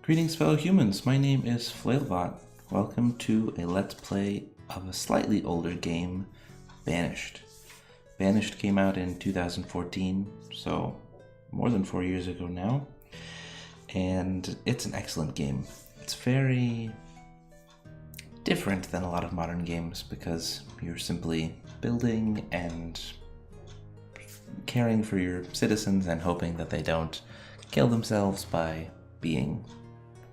Greetings, fellow humans. My name is Flailbot. Welcome to a Let's Play of a slightly older game, Banished. Banished came out in 2014, so more than 4 years ago now, and it's an excellent game. It's very different than a lot of modern games because you're simply building and caring for your citizens and hoping that they don't kill themselves by being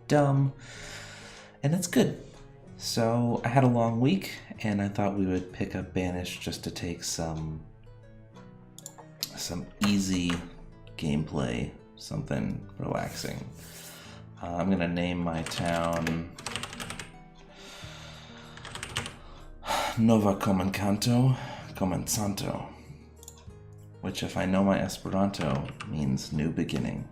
dumb, and that's good. So I had a long week and I thought we would pick up Banished just to take some easy gameplay, something relaxing. I'm gonna name my town Nova Comensanto, which, if I know my Esperanto, means new beginning.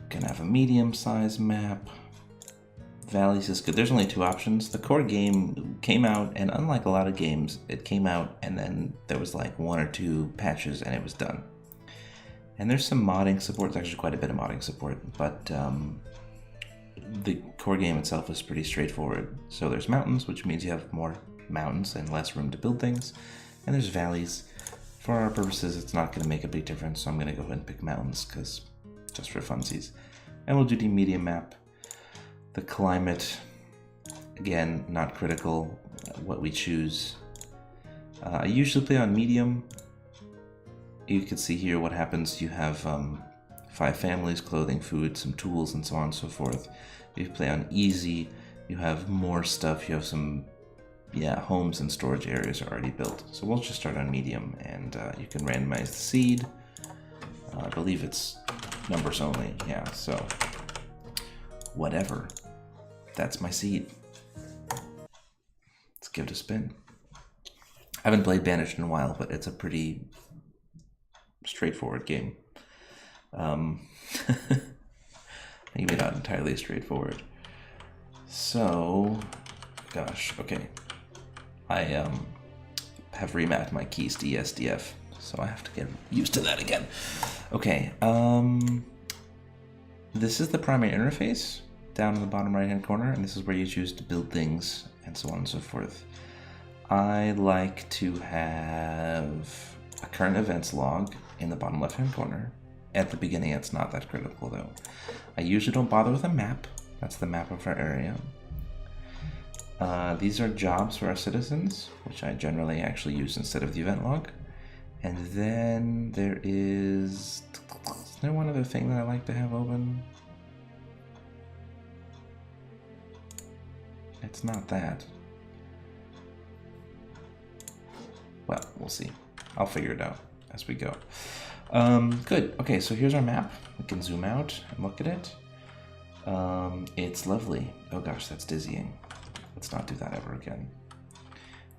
Gonna have a medium-sized map. Valleys is good. There's only two options. The core game came out, and unlike a lot of games, it came out and then there was like one or two patches and it was done. And there's some modding support. There's actually quite a bit of modding support, but the core game itself is pretty straightforward. So there's mountains, which means you have more mountains and less room to build things. And there's valleys. For our purposes, it's not going to make a big difference, so I'm going to go ahead and pick mountains, because just for funsies. And we'll do the medium map. The climate, again, not critical, what we choose. I usually play on medium. You can see here what happens. You have 5 families, clothing, food, some tools, and so on and so forth. If you play on easy, you have more stuff. You have some homes and storage areas are already built. So we'll just start on medium, and you can randomize the seed. I believe it's numbers only, yeah, so whatever. That's my seed. Let's give it a spin. I haven't played Banished in a while, but it's a pretty straightforward game. Maybe not entirely straightforward. So, gosh, okay. I have remapped my keys to ESDF, so I have to get used to that again. Okay, this is the primary interface down in the bottom right hand corner, and this is where you choose to build things and so on and so forth. I like to have a current events log in the bottom left hand corner. At the beginning, it's not that critical though. I usually don't bother with a map. That's the map of our area. These are jobs for our citizens, which I generally actually use instead of the event log. And then is there one other thing that I like to have open? It's not that. Well, we'll see. I'll figure it out as we go. Good. Okay, so here's our map. We can zoom out and look at it. It's lovely. Oh gosh, that's dizzying. Let's not do that ever again.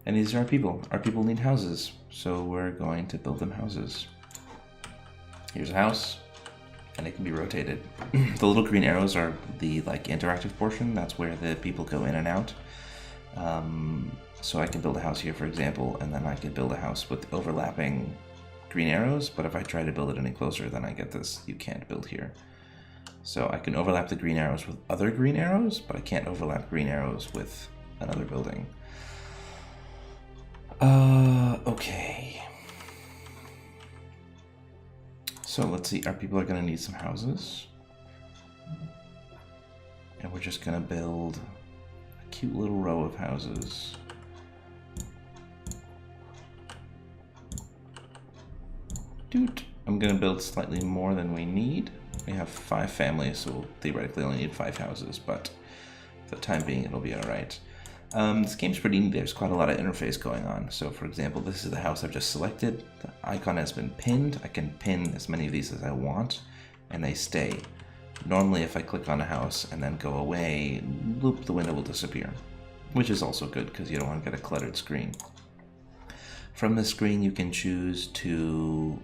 And these are our people. Our people need houses, so we're going to build them houses. Here's a house, and it can be rotated. The little green arrows are the interactive portion. That's where the people go in and out. So I can build a house here, for example, and then I could build a house with overlapping green arrows, but if I try to build it any closer, then I get this, you can't build here. So I can overlap the green arrows with other green arrows, but I can't overlap green arrows with another building. Okay. So let's see, our people are gonna need some houses. And we're just gonna build a cute little row of houses. Doot. I'm gonna build slightly more than we need. We have 5 families, so we'll theoretically only need 5 houses, but for the time being, it'll be alright. This game's pretty neat. There's quite a lot of interface going on. So for example, this is the house I've just selected. The icon has been pinned. I can pin as many of these as I want, and they stay. Normally, if I click on a house and then go away, loop, the window will disappear, which is also good because you don't want to get a cluttered screen. From the screen, you can choose to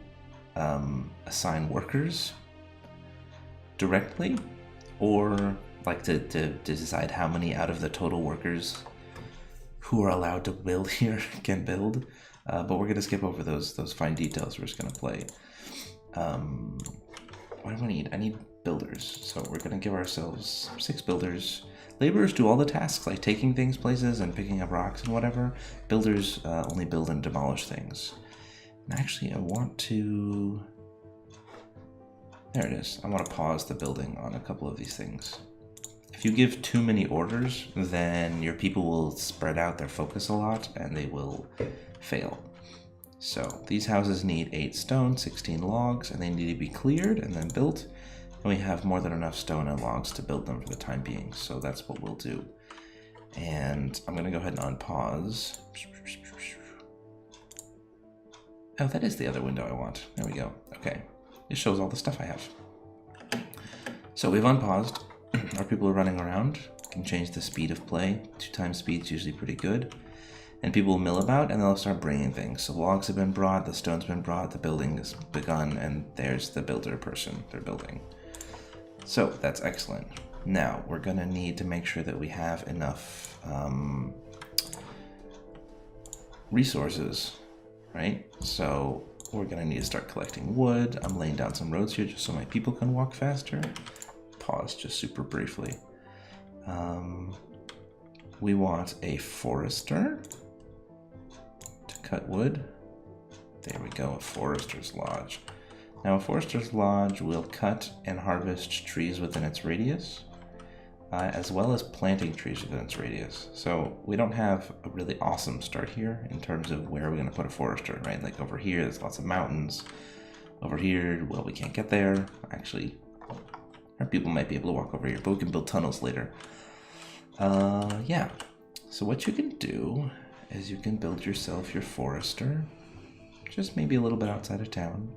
assign workers directly, or to decide how many out of the total workers who are allowed to build here can build. But we're going to skip over those fine details. We're just going to play. What do I need? I need builders. So we're going to give ourselves 6 builders. Laborers do all the tasks, like taking things places and picking up rocks and whatever. Builders only build and demolish things. And actually, I want to... There it is. I want to pause the building on a couple of these things. If you give too many orders, then your people will spread out their focus a lot and they will fail. So these houses need 8 stone, 16 logs, and they need to be cleared and then built. And we have more than enough stone and logs to build them for the time being. So that's what we'll do. And I'm going to go ahead and unpause. Oh, that is the other window I want. There we go. Okay. It shows all the stuff I have. So we've unpaused. Our people are running around. Can change the speed of play. 2 times speed is usually pretty good. And people will mill about and they'll start bringing things. So logs have been brought, the stone's been brought, the building has begun, and there's the builder person they're building. So that's excellent. Now we're going to need to make sure that we have enough resources, right? So we're going to need to start collecting wood. I'm laying down some roads here just so my people can walk faster. Pause just super briefly. We want a forester to cut wood. There we go, a forester's lodge. Now a forester's lodge will cut and harvest trees within its radius, as well as planting trees within its radius. So we don't have a really awesome start here in terms of where we're going to put a forester, right? Like over here, there's lots of mountains. Over here, well, we can't get there. Actually, our people might be able to walk over here, but we can build tunnels later. Yeah. So what you can do is you can build yourself your forester, just maybe a little bit outside of town.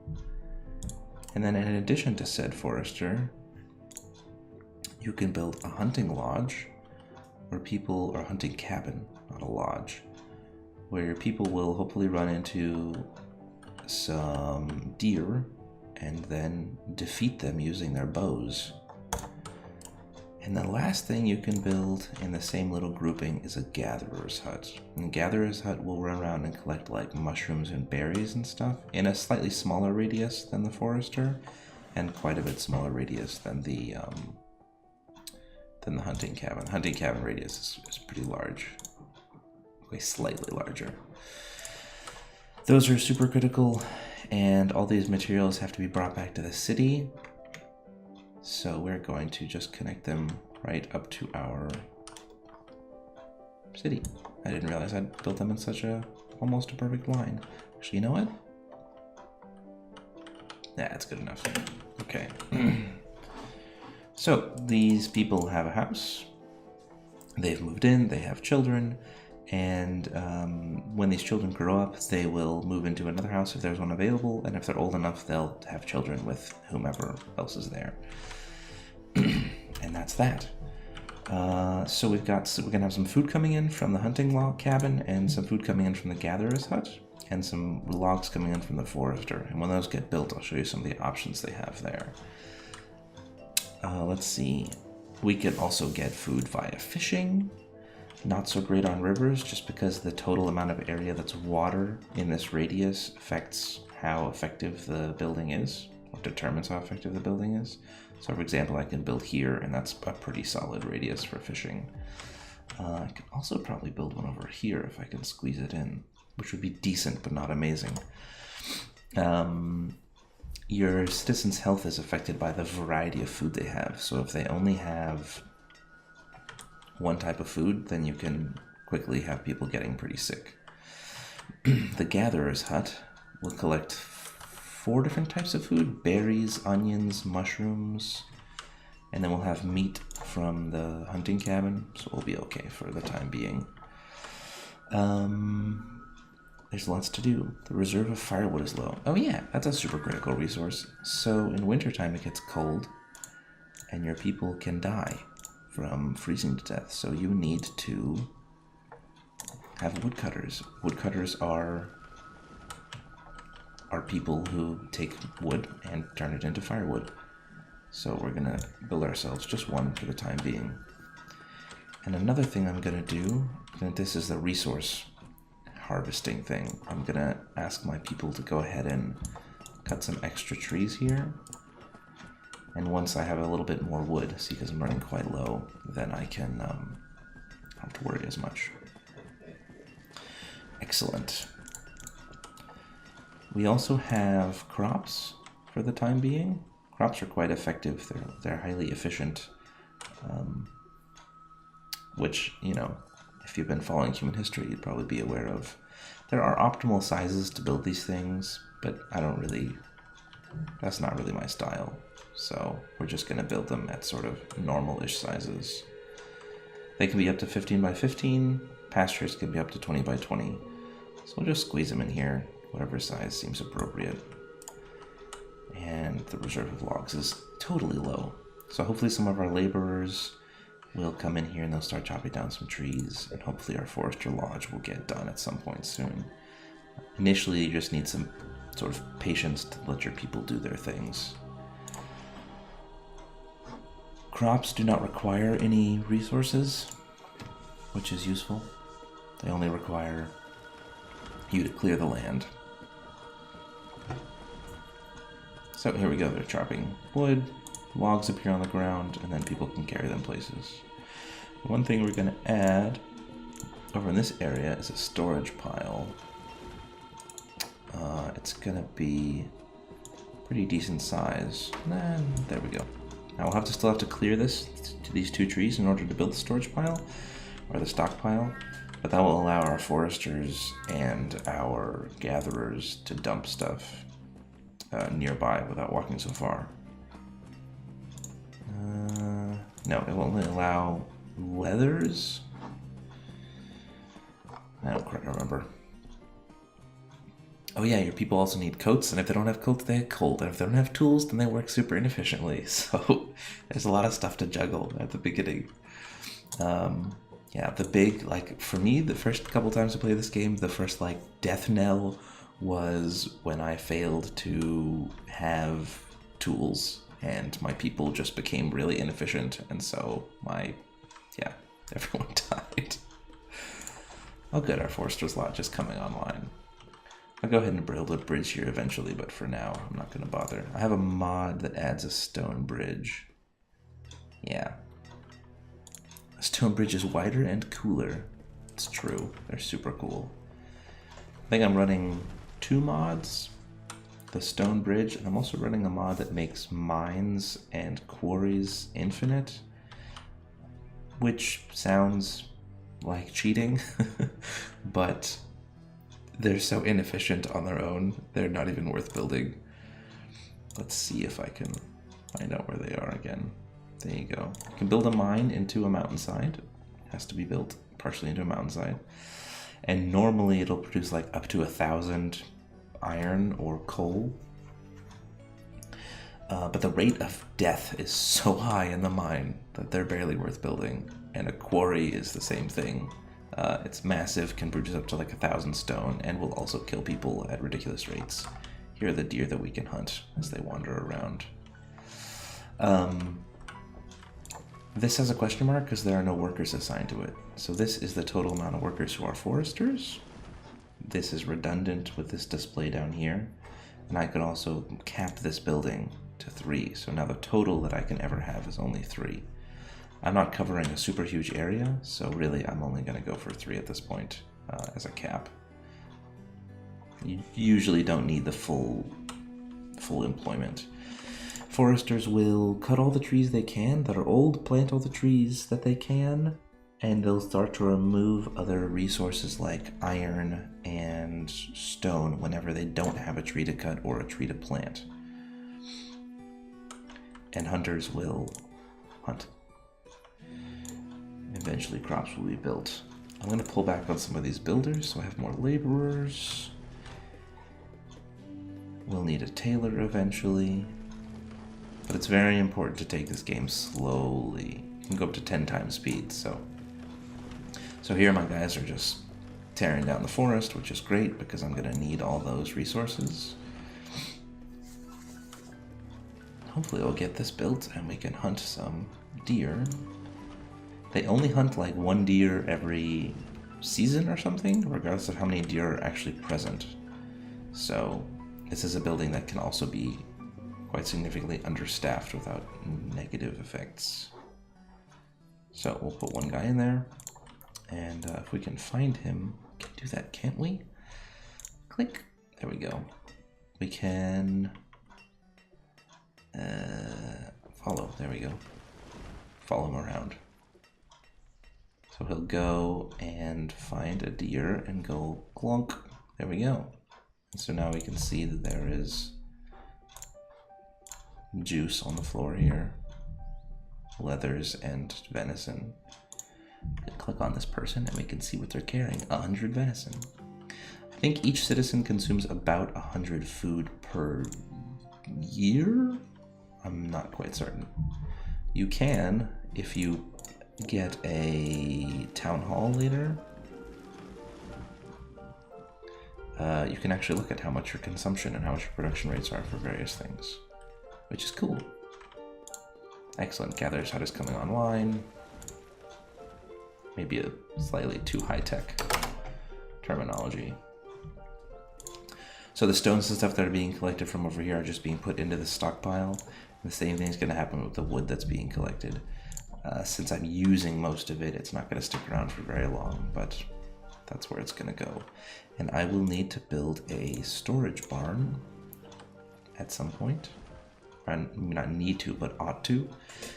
And then in addition to said forester, you can build a hunting lodge where people, or hunting cabin, not a lodge, where people will hopefully run into some deer and then defeat them using their bows. And the last thing you can build in the same little grouping is a gatherer's hut. And the gatherer's hut will run around and collect like mushrooms and berries and stuff in a slightly smaller radius than the forester, and quite a bit smaller radius than the hunting cabin. The hunting cabin radius is pretty large, way slightly larger. Those are super critical, and all these materials have to be brought back to the city. So we're going to just connect them right up to our city. I didn't realize I'd built them in such almost a perfect line. Actually, you know what? Yeah, that's good enough. Okay. So these people have a house. They've moved in, they have children, and when these children grow up, they will move into another house if there's one available, and if they're old enough, they'll have children with whomever else is there. And that's that. So we're gonna have some food coming in from the hunting log cabin, and some food coming in from the gatherer's hut, and some logs coming in from the forester. And when those get built, I'll show you some of the options they have there. Let's see. We can also get food via fishing. Not so great on rivers, just because the total amount of area that's water in this radius affects how effective the building is, or determines how effective the building is. So for example, I can build here, and that's a pretty solid radius for fishing. I could also probably build one over here if I can squeeze it in, which would be decent but not amazing. Your citizens' health is affected by the variety of food they have. So if they only have one type of food, then you can quickly have people getting pretty sick. The gatherer's hut will collect 4 different types of food: berries, onions, mushrooms, and then we'll have meat from the hunting cabin, so we'll be okay for the time being. There's lots to do. The reserve of firewood is low. Oh yeah, that's a super critical resource. So in wintertime it gets cold, and your people can die from freezing to death. So you need to have woodcutters. Woodcutters are people who take wood and turn it into firewood. So we're gonna build ourselves just one for the time being. And another thing I'm gonna do, and this is the resource harvesting thing, I'm gonna ask my people to go ahead and cut some extra trees here. And once I have a little bit more wood, see, because I'm running quite low, then I can don't have to worry as much. Excellent. We also have crops for the time being. Crops are quite effective. They're highly efficient, which, you know, if you've been following human history, you'd probably be aware of. There are optimal sizes to build these things, but that's not really my style. So we're just going to build them at sort of normal-ish sizes. They can be up to 15 by 15. Pastures can be up to 20 by 20. So we'll just squeeze them in here, whatever size seems appropriate. And the reserve of logs is totally low. So hopefully some of our laborers will come in here and they'll start chopping down some trees. And hopefully our forester lodge will get done at some point soon. Initially, you just need some sort of patience to let your people do their things. Crops do not require any resources, which is useful. They only require you to clear the land. So here we go, they're chopping wood, logs appear on the ground, and then people can carry them places. One thing we're going to add over in this area is a storage pile. It's going to be pretty decent size. And there we go. Now we'll still have to clear these two trees in order to build the storage pile, or the stockpile, but that will allow our foresters and our gatherers to dump stuff nearby without walking so far. No, it will only allow leathers? I don't quite remember. Oh yeah, your people also need coats, and if they don't have coats, they have cold. And if they don't have tools, then they work super inefficiently. So there's a lot of stuff to juggle at the beginning. Yeah, the big, like, for me, the first couple times I played this game, the first, like, death knell was when I failed to have tools, and my people just became really inefficient, and so everyone died. Oh good, our Forester's Lodge is coming online. I'll go ahead and build a bridge here eventually, but for now, I'm not going to bother. I have a mod that adds a stone bridge. Yeah. A stone bridge is wider and cooler. It's true. They're super cool. I think I'm running 2 mods. The stone bridge, and I'm also running a mod that makes mines and quarries infinite, which sounds like cheating, but they're so inefficient on their own, they're not even worth building. Let's see if I can find out where they are again. There you go. You can build a mine into a mountainside. It has to be built partially into a mountainside. And normally it'll produce like up to 1,000 iron or coal. But the rate of death is so high in the mine that they're barely worth building. And a quarry is the same thing. It's massive, can produce up to like 1,000 stone, and will also kill people at ridiculous rates. Here are the deer that we can hunt as they wander around. This has a question mark because there are no workers assigned to it. So this is the total amount of workers who are foresters. This is redundant with this display down here. And I could also cap this building to 3. So now the total that I can ever have is only 3. I'm not covering a super huge area, so really I'm only going to go for 3 at this point as a cap. You usually don't need the full employment. Foresters will cut all the trees they can that are old, plant all the trees that they can, and they'll start to remove other resources like iron and stone whenever they don't have a tree to cut or a tree to plant. And hunters will hunt. Eventually crops will be built. I'm going to pull back on some of these builders so I have more laborers. We'll need a tailor eventually. But it's very important to take this game slowly. You can go up to 10 times speed, so here my guys are just tearing down the forest, which is great because I'm going to need all those resources. Hopefully we'll get this built and we can hunt some deer. They only hunt like 1 deer every season or something, regardless of how many deer are actually present. So this is a building that can also be quite significantly understaffed without negative effects. So we'll put one guy in there, and if we can find him, we can do that, can't we? Click. There we go. We can follow. There we go. Follow him around. So he'll go and find a deer and go clunk. There we go. And so now we can see that there is juice on the floor here. Leathers and venison. Click on this person and we can see what they're carrying. 100 venison. I think each citizen consumes about 100 food per year? I'm not quite certain. You can, if you get a town hall later, you can actually look at how much your consumption and how much your production rates are for various things, which is cool. Excellent. Gatherer's hut is coming online. Maybe a slightly too high-tech terminology. So the stones and stuff that are being collected from over here are just being put into the stockpile. The same thing is going to happen with the wood that's being collected. Since I'm using most of it, it's not going to stick around for very long, but that's where it's going to go. And I will need to build a storage barn at some point. Or not need to, but ought to.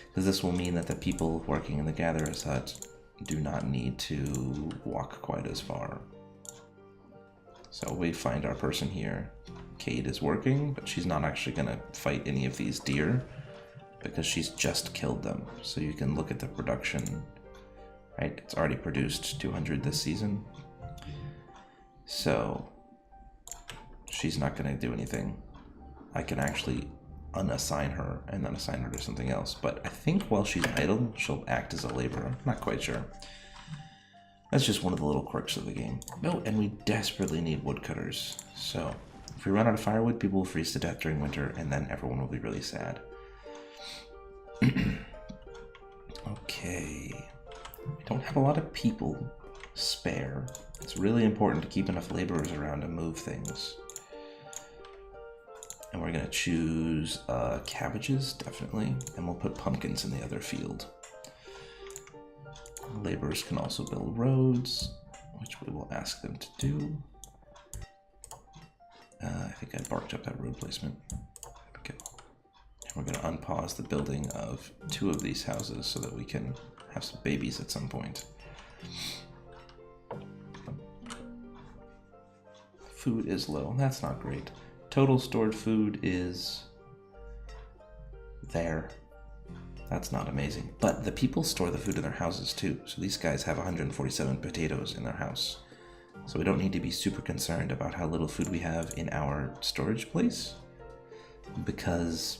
Because this will mean that the people working in the Gatherer's Hut do not need to walk quite as far. So we find our person here. Kate is working, but she's not actually going to fight any of these deer because she's just killed them. So you can look at the production, right? It's already produced 200 this season. So she's not going to do anything. I can actually unassign her and then assign her to something else. But I think while she's idle, she'll act as a laborer. Not quite sure. That's just one of the little quirks of the game. Oh, and we desperately need woodcutters. So if we run out of firewood, people will freeze to death during winter, and then everyone will be really sad. Okay. We don't have a lot of people spare. It's really important to keep enough laborers around to move things. And we're going to choose cabbages, definitely. And we'll put pumpkins in the other field. Laborers can also build roads, which we will ask them to do. I think I barked up that road placement. There we go. And we're going to unpause the building of 2 of these houses so that we can have some babies at some point. Food is low. That's not great. Total stored food is there. That's not amazing. But the people store the food in their houses too. So these guys have 147 potatoes in their house. So we don't need to be super concerned about how little food we have in our storage place, because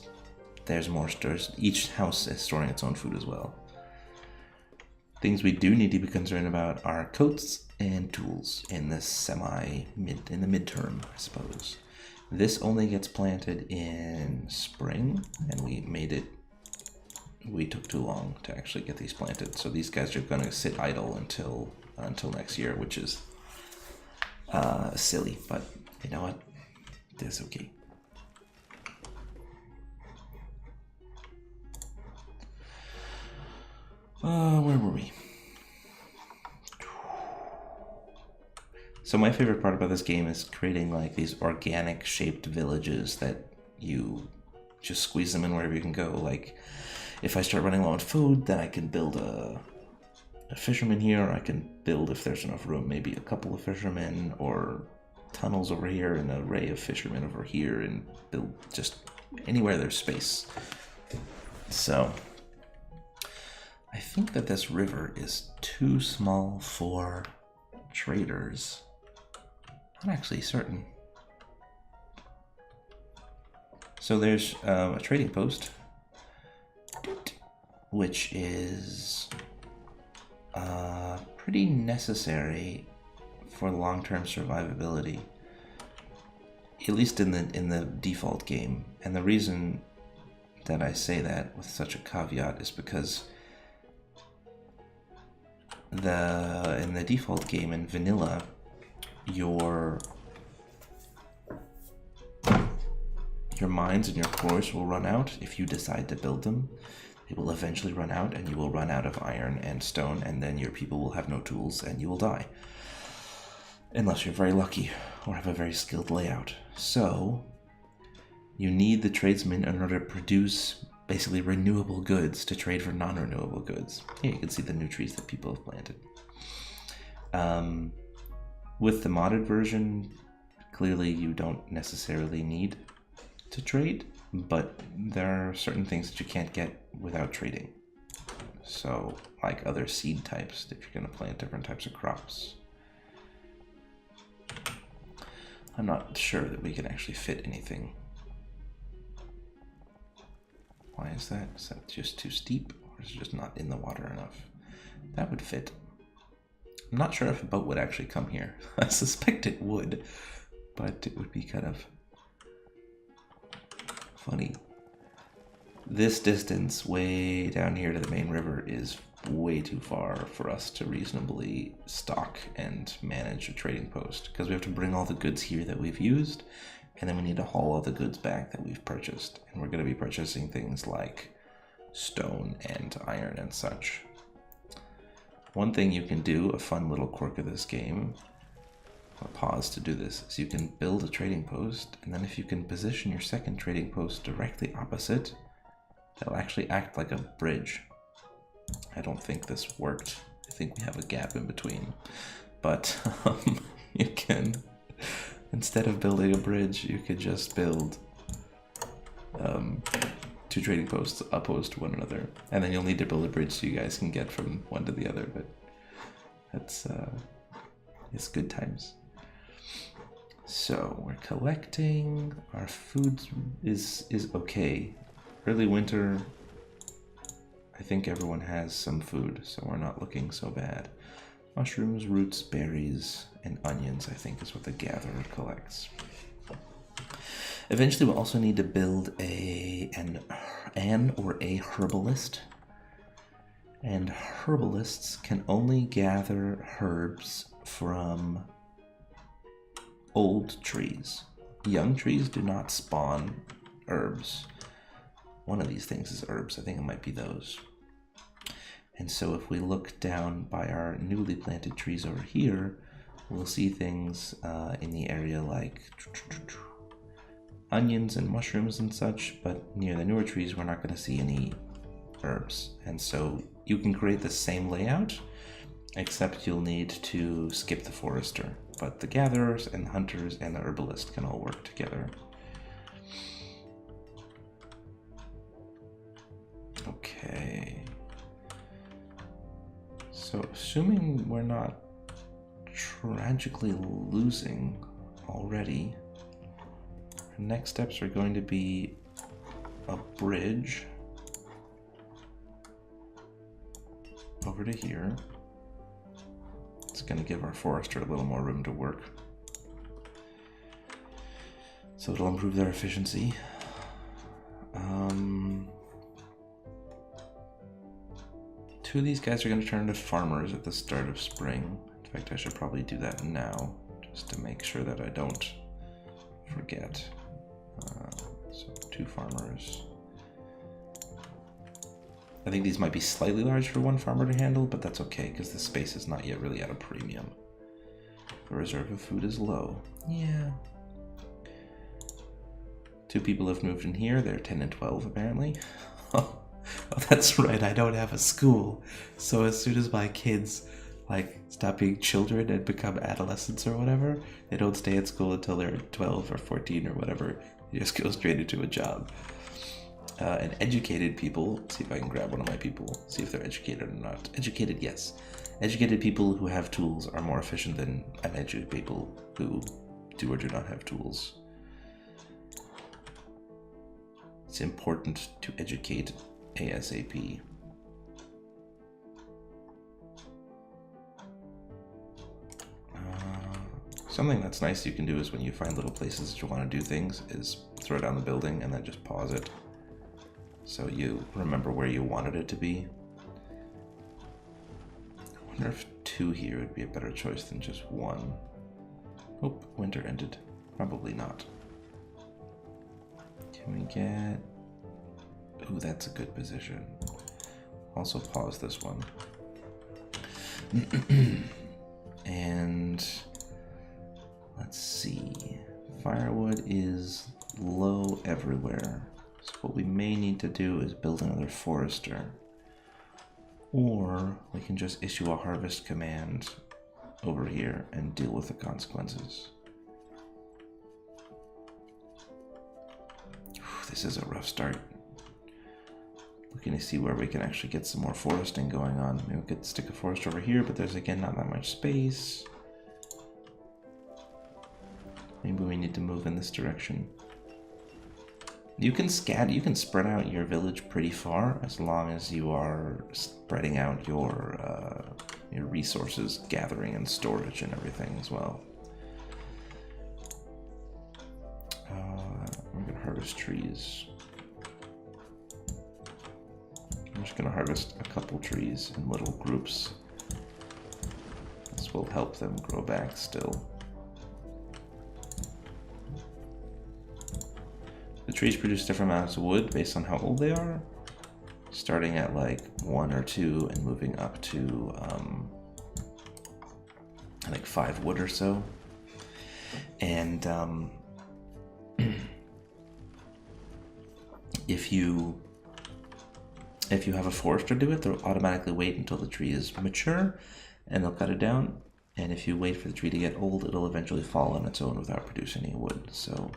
there's more storage. Each house is storing its own food as well. Things we do need to be concerned about are coats and tools in this in the midterm, I suppose. This only gets planted in spring, and we took too long to actually get these planted. So these guys are going to sit idle until next year, which is silly, but you know what? That's okay. Where were we? So my favorite part about this game is creating like these organic shaped villages that you just squeeze them in wherever you can go. Like if I start running low on food, then I can build a fisherman here. Or I can build, if there's enough room, maybe a couple of fishermen, or tunnels over here, and an array of fishermen over here, and build just anywhere there's space. So I think that this river is too small for traders. Not actually certain. So there's a trading post, which is pretty necessary for long-term survivability, at least in the default game. And the reason that I say that with such a caveat is because in the default game in vanilla, your Your mines and your cores will run out if you decide to build them. They will eventually run out, and you will run out of iron and stone, and then your people will have no tools, and you will die. Unless you're very lucky, or have a very skilled layout. So, you need the tradesmen in order to produce basically renewable goods to trade for non-renewable goods. Here you can see the new trees that people have planted. With the modded version, clearly you don't necessarily need to trade, but there are certain things that you can't get without trading. So, like other seed types, if you're going to plant different types of crops. I'm not sure that we can actually fit anything. Why is that? Is that just too steep? Or is it just not in the water enough? That would fit. I'm not sure if a boat would actually come here. I suspect it would, but it would be kind of funny. This distance way down here to the main river is way too far for us to reasonably stock and manage a trading post, because we have to bring all the goods here that we've used, and then we need to haul all the goods back that we've purchased. And we're going to be purchasing things like stone and iron and such. One thing you can do, a fun little quirk of this game, I'll pause to do this, is you can build a trading post, and then if you can position your second trading post directly opposite, it'll actually act like a bridge. I don't think this worked. I think we have a gap in between. But you can, instead of building a bridge, you could just build two trading posts opposed to one another. And then you'll need to build a bridge so you guys can get from one to the other. But that's it's good times. So we're collecting. Our food is okay. Early winter, I think everyone has some food, so we're not looking so bad. Mushrooms, roots, berries, and onions, I think, is what the gatherer collects. Eventually, we'll also need to build an or a herbalist. And herbalists can only gather herbs from old trees. Young trees do not spawn herbs. One of these things is herbs. I think it might be those. And so if we look down by our newly planted trees over here, we'll see things in the area like onions and mushrooms and such, but near the newer trees we're not going to see any herbs. And so you can create the same layout, except you'll need to skip the forester. But the gatherers and the hunters and the herbalist can all work together. Okay. So assuming we're not tragically losing already, our next steps are going to be a bridge over to here. It's going to give our forester a little more room to work. So it'll improve their efficiency. Two of these guys are going to turn into farmers at the start of spring. In fact, I should probably do that now, just to make sure that I don't forget. So 2 farmers. I think these might be slightly large for one farmer to handle, but that's okay, because the space is not yet really at a premium. The reserve of food is low. Yeah. 2 people have moved in here. They're 10 and 12, apparently. Oh, that's right, I don't have a school. So as soon as my kids, stop being children and become adolescents or whatever, they don't stay at school until they're 12 or 14 or whatever. They just go straight into a job. And educated people, see if I can grab one of my people, see if they're educated or not. Educated, yes. Educated people who have tools are more efficient than uneducated people who do or do not have tools. It's important to educate ASAP. Something that's nice you can do is when you find little places that you want to do things is throw down the building and then just pause it. So you remember where you wanted it to be. I wonder if 2 here would be a better choice than just 1. Oh, winter ended. Probably not. Can we get... Ooh, that's a good position. Also pause this one. And let's see. Firewood is low everywhere. So what we may need to do is build another forester. Or we can just issue a harvest command over here and deal with the consequences. This is a rough start. Looking to see where we can actually get some more foresting going on. Maybe we could stick a forest over here, but there's again not that much space. Maybe we need to move in this direction. You can spread out your village pretty far as long as you are spreading out your resources, gathering and storage and everything as well. We're gonna harvest trees. I'm just gonna harvest a couple trees in little groups. This will help them grow back still. The trees produce different amounts of wood based on how old they are, starting at like 1 or 2 and moving up to I think 5 wood or so. And if you have a forester do it, they'll automatically wait until the tree is mature and they'll cut it down. And if you wait for the tree to get old, it'll eventually fall on its own without producing any wood. So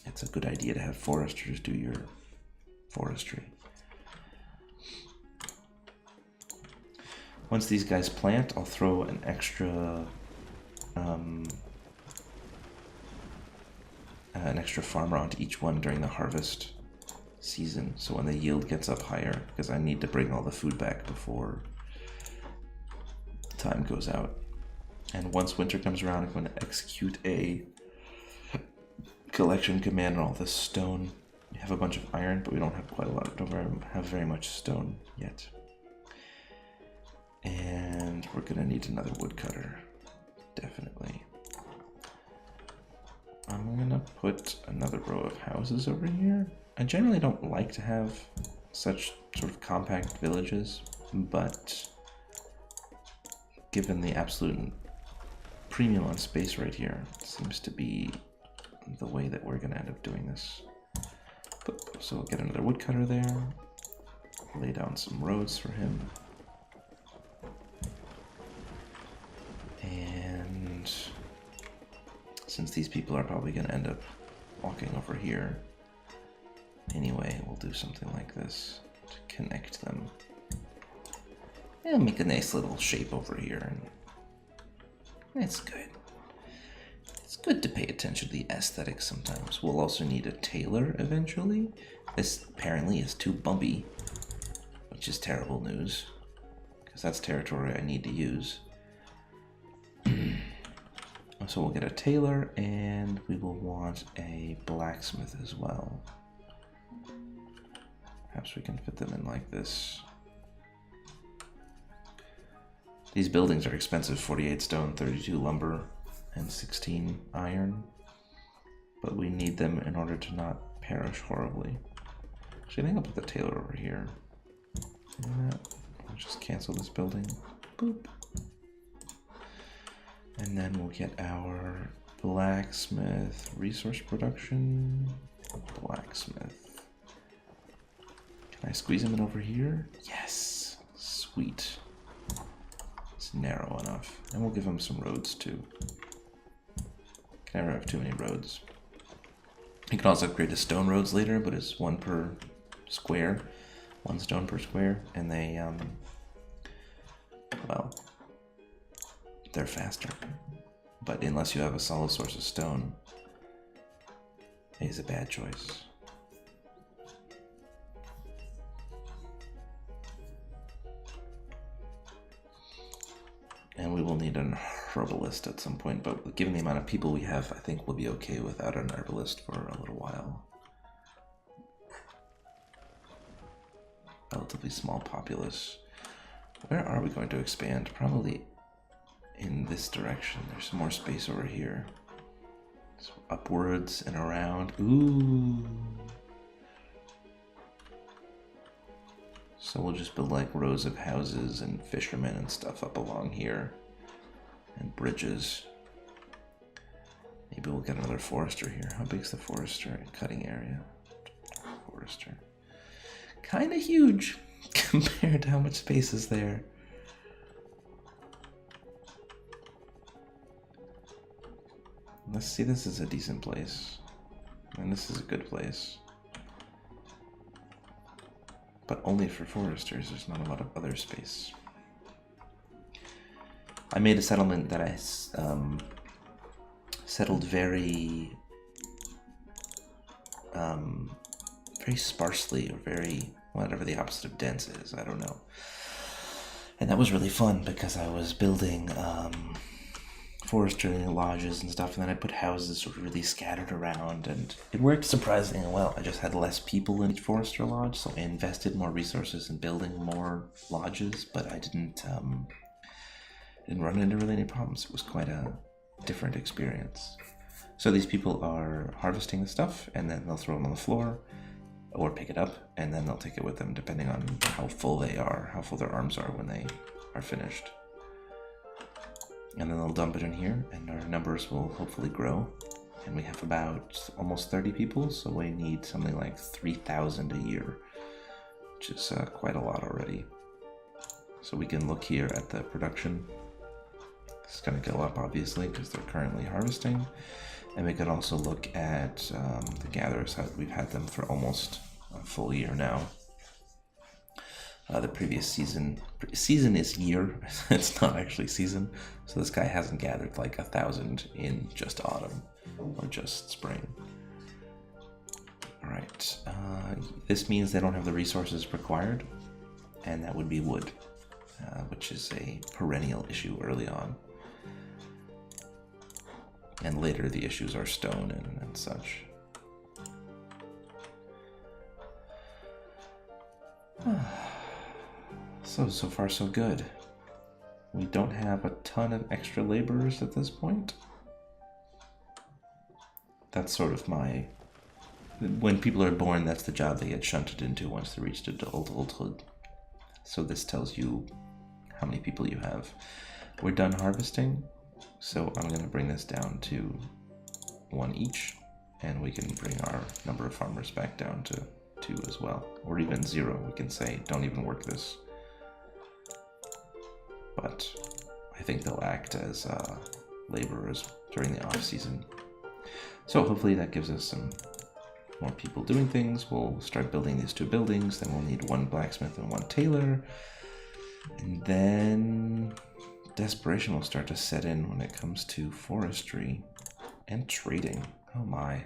it's a good idea to have foresters do your forestry. Once these guys plant, I'll throw an extra farmer onto each one during the harvest season, so when the yield gets up higher, because I need to bring all the food back before time goes out. And once winter comes around, I'm going to execute a collection command on all this stone. We have a bunch of iron, but we don't have quite a lot. Don't have very much stone yet. And we're going to need another woodcutter, definitely. I'm going to put another row of houses over here. I generally don't like to have such sort of compact villages, but given the absolute premium on space right here, it seems to be the way that we're going to end up doing this. So we'll get another woodcutter there, lay down some roads for him. And since these people are probably going to end up walking over here anyway, we'll do something like this to connect them. And make a nice little shape over here. And it's good. It's good to pay attention to the aesthetics sometimes. We'll also need a tailor eventually. This apparently is too bumpy, which is terrible news, because that's territory I need to use. So we'll get a tailor, and we will want a blacksmith as well. Perhaps we can fit them in like this. These buildings are expensive, 48 stone, 32 lumber, and 16 iron. But we need them in order to not perish horribly. Actually, I think I'll put the tailor over here. I'll just cancel this building. Boop. And then we'll get our blacksmith resource production. Blacksmith. Can I squeeze him in over here? Yes. Sweet. It's narrow enough. And we'll give him some roads too. Can never have too many roads. You can also upgrade to stone roads later, but it's 1 per square. 1 stone per square. And they, well, they're faster. But unless you have a solid source of stone, it is a bad choice. And we will need an herbalist at some point, but given the amount of people we have, I think we'll be okay without an herbalist for a little while. Relatively small populace. Where are we going to expand? Probably in this direction. There's some more space over here. So upwards and around. Ooh. So we'll just build like rows of houses and fishermen and stuff up along here. And bridges. Maybe we'll get another forester here. How big's the forester cutting area? Forester. Kind of huge compared to how much space is there. Let's see, this is a decent place. And this is a good place. But only for foresters, there's not a lot of other space. I made a settlement that I settled very sparsely, or very, whatever the opposite of dense is, I don't know. And that was really fun because I was building forestry lodges and stuff, and then I put houses sort of really scattered around, and it worked surprisingly well. I just had less people in each forester lodge, so I invested more resources in building more lodges, but I didn't run into really any problems. It was quite a different experience. So these people are harvesting the stuff, and then they'll throw them on the floor, or pick it up, and then they'll take it with them, depending on how full they are, how full their arms are when they are finished. And then they'll dump it in here, and our numbers will hopefully grow. And we have about almost 30 people, so we need something like 3,000 a year, which is quite a lot already. So we can look here at the production. It's going to go up, obviously, because they're currently harvesting. And we can also look at the gatherers. We've had them for almost a full year now. The previous season is year, it's not actually season, so this guy hasn't gathered like 1,000 in just autumn, or just spring. Alright, this means they don't have the resources required, and that would be wood, which is a perennial issue early on. And later the issues are stone and such. So far so good. We don't have a ton of extra laborers at this point. That's sort of my... When people are born, that's the job they get shunted into once they reach adulthood. So this tells you how many people you have. We're done harvesting, so I'm going to bring this down to 1 each, and we can bring our number of farmers back down to 2 as well, or even 0. We can say, don't even work this. But I think they'll act as laborers during the off-season. So hopefully that gives us some more people doing things. We'll start building these 2 buildings, then we'll need 1 blacksmith and 1 tailor. And then desperation will start to set in when it comes to forestry and trading. Oh my.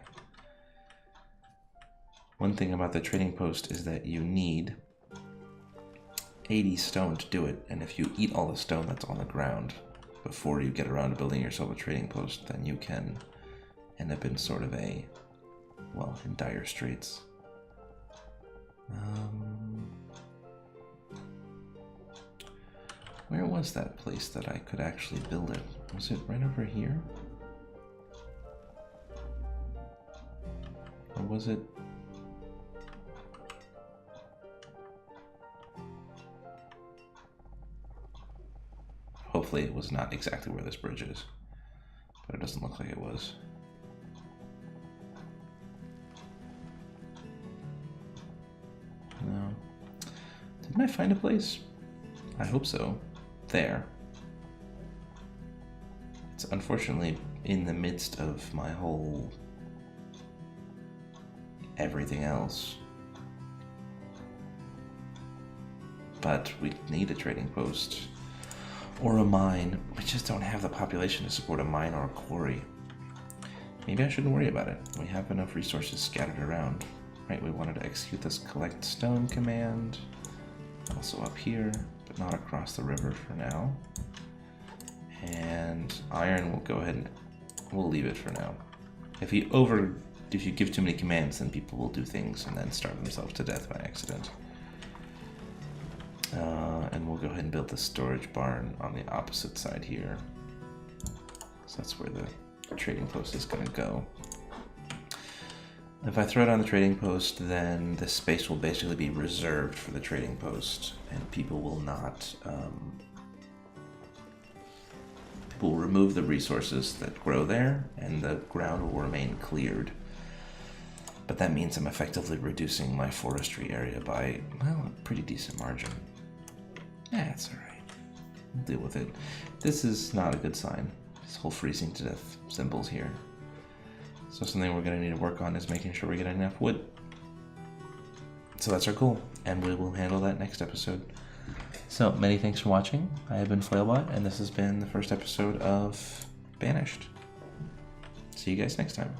One thing about the trading post is that you need 80 stone to do it, and if you eat all the stone that's on the ground before you get around to building yourself a trading post, then you can end up in sort of a, well, in dire straits. Where was that place that I could actually build it? Was it right over here? Or was it... Hopefully it was not exactly where this bridge is, but it doesn't look like it was. No. Didn't I find a place? I hope so. There. It's unfortunately in the midst of my whole everything else. But we need a trading post. Or a mine. We just don't have the population to support a mine or a quarry. Maybe I shouldn't worry about it. We have enough resources scattered around. Right, we wanted to execute this collect stone command. Also up here, but not across the river for now. And iron, we'll go ahead and we'll leave it for now. If you give too many commands, then people will do things and then starve themselves to death by accident. And we'll go ahead and build the storage barn on the opposite side here. So that's where the trading post is going to go. If I throw it on the trading post, then this space will basically be reserved for the trading post, and people will not... people will remove the resources that grow there, and the ground will remain cleared. But that means I'm effectively reducing my forestry area by, well, a pretty decent margin. Yeah, it's alright. We'll deal with it. This is not a good sign. This whole freezing to death symbols here. So something we're going to need to work on is making sure we get enough wood. So that's our goal, and we will handle that next episode. So many thanks for watching. I have been Foilbot, and this has been the first episode of Banished. See you guys next time.